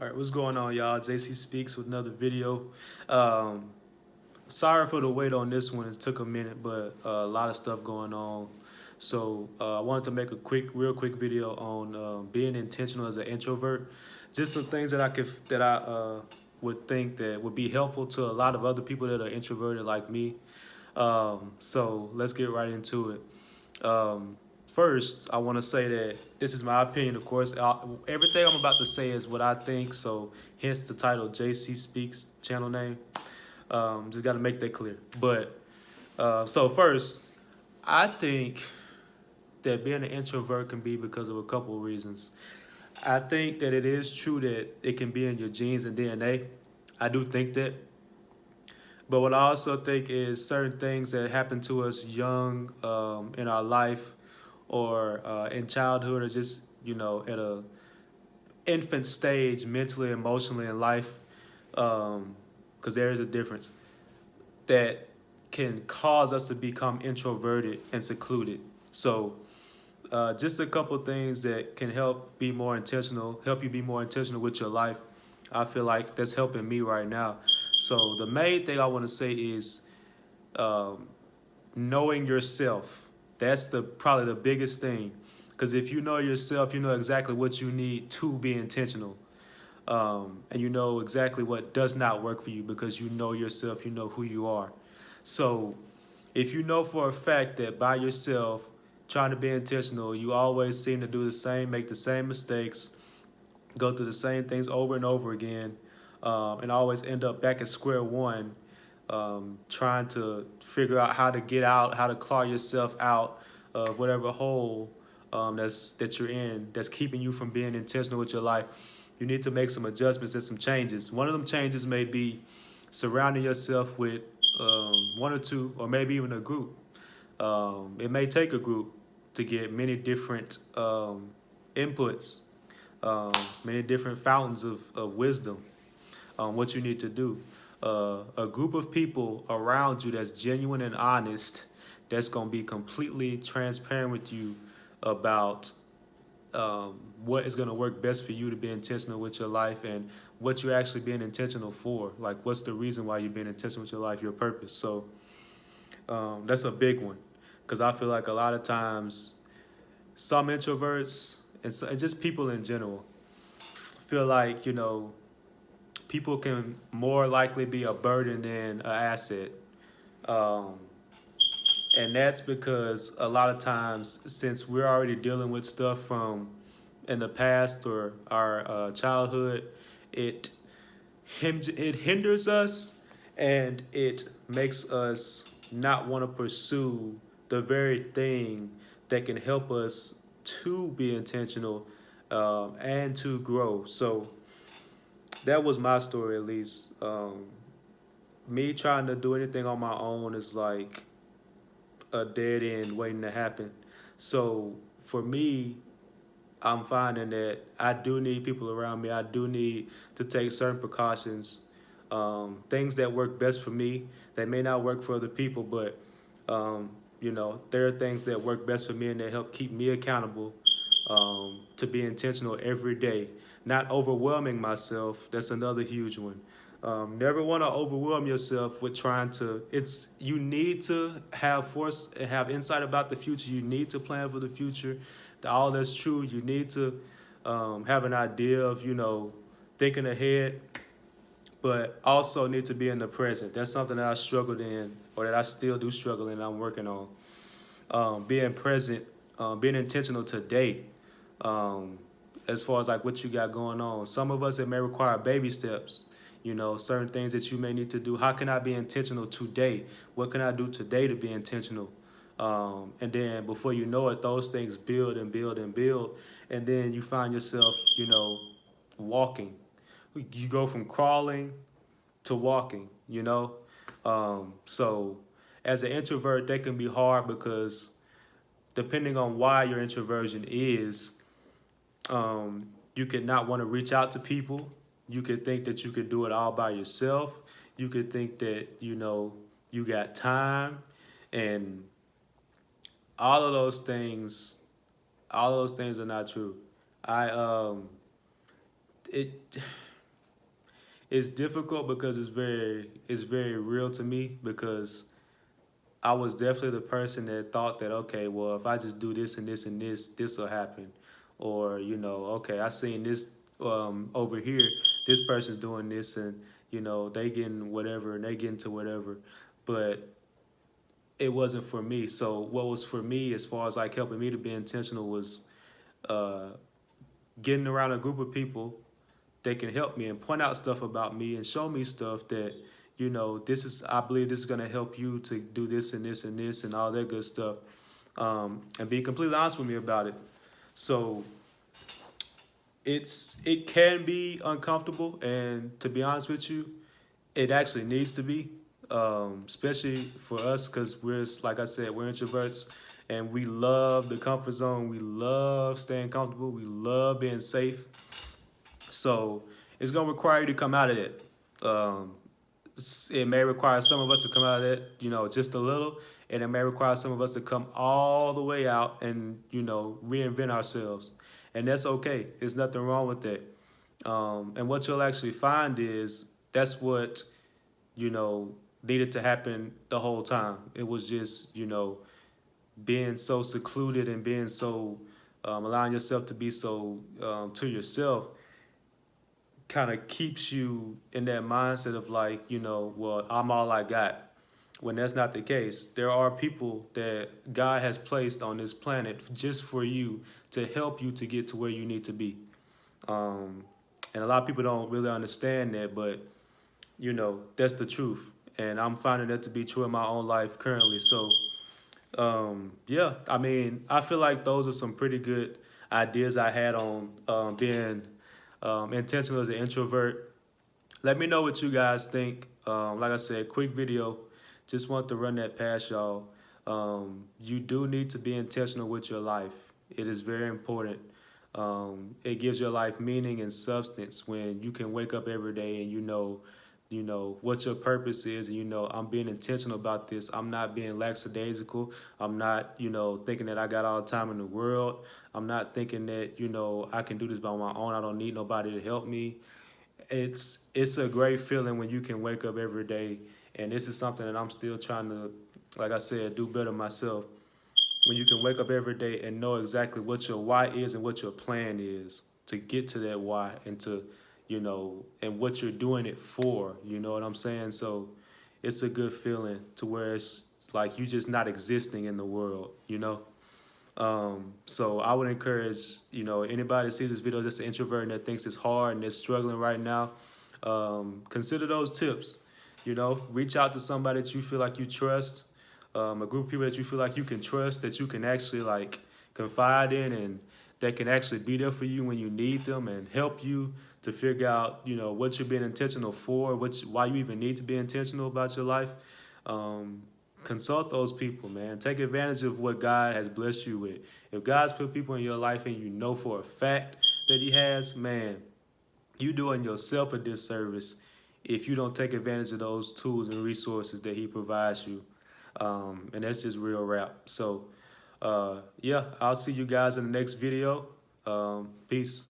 All right, what's going on, y'all? JC Speaks with another video. Um, Sorry for the wait on this one. It took a minute, but a lot of stuff going on. So I wanted to make a real quick video on being intentional as an introvert. Just some things that I would think that would be helpful to a lot of other people that are introverted like me. So let's get right into it. First, I want to say that this is my opinion, of course. Everything I'm about to say is what I think, so hence the title JC Speaks channel name. Just got to make that clear. But so first, I think that being an introvert can be because of a couple of reasons. I think that it is true that it can be in your genes and DNA. I do think that. But what I also think is certain things that happen to us young in our life or in childhood or just, at a infant stage mentally, emotionally in life, because there is a difference, that can cause us to become introverted and secluded. So just a couple things that can help you be more intentional with your life. I feel like that's helping me right now. So the main thing I want to say is um, knowing yourself. That's probably the biggest thing. Because if you know yourself, you know exactly what you need to be intentional. And you know exactly what does not work for you because you know yourself, you know who you are. So if you know for a fact that by yourself, trying to be intentional, you always seem to do the same, make the same mistakes, go through the same things over and over again, and always end up back at square one, trying to figure out how to get out, how to claw yourself out of whatever hole that you're in, that's keeping you from being intentional with your life. You need to make some adjustments and some changes. One of them changes may be surrounding yourself with one or two, or maybe even a group. It may take a group to get many different inputs, many different fountains of wisdom on what you need to do. A group of people around you that's genuine and honest, that's going to be completely transparent with you about what is going to work best for you to be intentional with your life and what you're actually being intentional for. Like, what's the reason why you're being intentional with your life, your purpose. So that's a big one because I feel like a lot of times some introverts and just people in general feel like, people can more likely be a burden than an asset. Um, and that's because a lot of times, since we're already dealing with stuff from in the past or our childhood, it it hinders us and it makes us not want to pursue the very thing that can help us to be intentional and to grow. So that was my story, at least. Me trying to do anything on my own is like a dead end waiting to happen. So for me, I'm finding that I do need people around me. I do need to take certain precautions, things that work best for me. They may not work for other people, but there are things that work best for me and that help keep me accountable to be intentional every day. Not overwhelming myself. That's another huge one. Never want to overwhelm yourself with trying to. You need to have force and have insight about the future. You need to plan for the future. All that's true. You need to have an idea of thinking ahead, but also need to be in the present. That's something that I struggled in, or that I still do struggle in. I'm working on being present, being intentional today. Um, as far as like what you got going on, some of us it may require baby steps. Certain things that you may need to do. How can I be intentional today? What can I do today to be intentional? And then before you know it, those things build and build and build, and then you find yourself, walking. You go from crawling to walking. So as an introvert, that can be hard because depending on why your introversion is, you could not want to reach out to people. You could think that you could do it all by yourself. You could think that, you got time, and all of those things, all those things are not true. I it it's difficult because it's very real to me because I was definitely the person that thought that, okay, well, if I just do this and this and this will happen. Or, okay, I seen this over here, this person's doing this and, they getting whatever and they getting to whatever. But it wasn't for me. So what was for me as far as like helping me to be intentional was uh, getting around a group of people that can help me and point out stuff about me and show me stuff that, I believe this is going to help you to do this and this and this and all that good stuff. And be completely honest with me about it. So it can be uncomfortable, and to be honest with you, it actually needs to be, especially for us because like I said, we're introverts and we love the comfort zone. We love staying comfortable. We love being safe. So it's gonna require you to come out of it. Um, it may require some of us to come out of it, just a little, and it may require some of us to come all the way out and, reinvent ourselves. And that's okay. There's nothing wrong with that. And what you'll actually find is that's what, you know, needed to happen the whole time. It was just, being so secluded and being so, allowing yourself to be so to yourself kind of keeps you in that mindset of like, well, I'm all I got. When that's not the case, there are people that God has placed on this planet just for you to help you to get to where you need to be. Um, and a lot of people don't really understand that, but that's the truth. And I'm finding that to be true in my own life currently. So, yeah, I mean, I feel like those are some pretty good ideas I had on being intentional as an introvert. Let me know what you guys think. Like I said, quick video. Just want to run that past y'all. You do need to be intentional with your life. It is very important. It gives your life meaning and substance when you can wake up every day and you know what your purpose is, and I'm being intentional about this. I'm not being lackadaisical. I'm not thinking that I got all the time in the world. I'm not thinking that I can do this by my own. I don't need nobody to help me. It's a great feeling when you can wake up every day, and this is something that I'm still trying to, like I said, do better myself. When you can wake up every day and know exactly what your why is and what your plan is to get to that why, and to and what you're doing it for, you know what I'm saying? So it's a good feeling to where it's like you just not existing in the world. So I would encourage, anybody that sees this video that's an introvert and that thinks it's hard and is struggling right now, consider those tips. Reach out to somebody that you feel like you trust, a group of people that you feel like you can trust, that you can actually like confide in, and that can actually be there for you when you need them and help you to figure out, what you're being intentional for, why you even need to be intentional about your life. Um, Consult those people, man. Take advantage of what God has blessed you with. If God's put people in your life and you know for a fact that He has, man, you doing yourself a disservice if you don't take advantage of those tools and resources that He provides you. And that's just real rap. So, yeah, I'll see you guys in the next video. Peace.